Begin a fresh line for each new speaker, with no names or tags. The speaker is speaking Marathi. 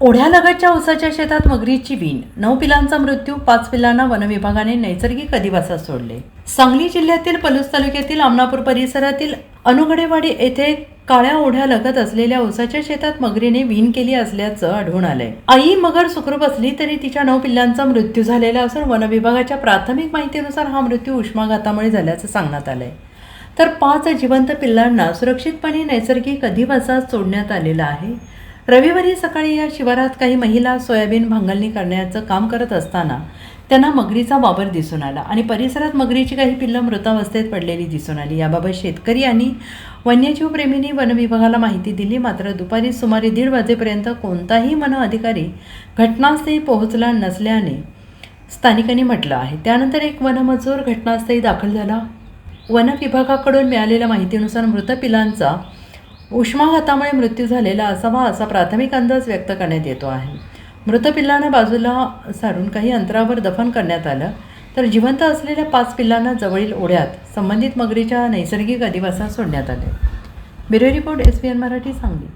ओढ्यालगतच्या उसाच्या शेतात मगरीची वीण, 9 पिलांचा मृत्यू, 5 पिलांना वनविभागाने नैसर्गिक अधिवासात सोडले. सांगली जिल्ह्यातील पलूस तालुक्यातील आमनापूर परिसरातील अनुगडेवाडी येथे काळ्या ओढ्यालगत असलेल्या उसाच्या शेतात मगरीने वीण केली असल्याचं आढळून आलंय. आई मगर सुखरूप असली तरी तिच्या 9 पिल्लांचा मृत्यू झालेला असून वनविभागाच्या प्राथमिक माहितीनुसार हा मृत्यू उष्माघातामुळे झाल्याचं सांगण्यात आलंय. तर 5 जिवंत पिल्लांना सुरक्षितपणे नैसर्गिक अधिवासात सोडण्यात आलेलं आहे. रविवारी सकाळी या शिवारात काही महिला सोयाबीन भांगलणी करण्याचं काम करत असताना त्यांना मगरीचा वावर दिसून आला आणि परिसरात मगरीची काही पिल्लं मृतावस्थेत पडलेली दिसून आली. याबाबत शेतकरी आणि वन्यजीव प्रेमींनी वनविभागाला माहिती दिली. मात्र दुपारी सुमारे 1:30 वाजेपर्यंत कोणताही वन अधिकारी घटनास्थळी पोहोचला नसल्याने स्थानिकांनी म्हटलं आहे. त्यानंतर एक वनमजूर घटनास्थळी दाखल झाला. वन विभागाकडून मिळालेल्या माहितीनुसार मृत पिलांचा उष्माघातामुळे मृत्यू झालेला असावा असा प्राथमिक अंदाज व्यक्त करण्यात येतो आहे. मृत पिल्लांना बाजूला सारून काही अंतरावर दफन करण्यात आलं, तर जिवंत असलेल्या 5 पिल्लांना जवळील ओढ्यात संबंधित मगरीच्या नैसर्गिक अधिवासात सोडण्यात आले. Bureau report SBN Marathi, Sangli.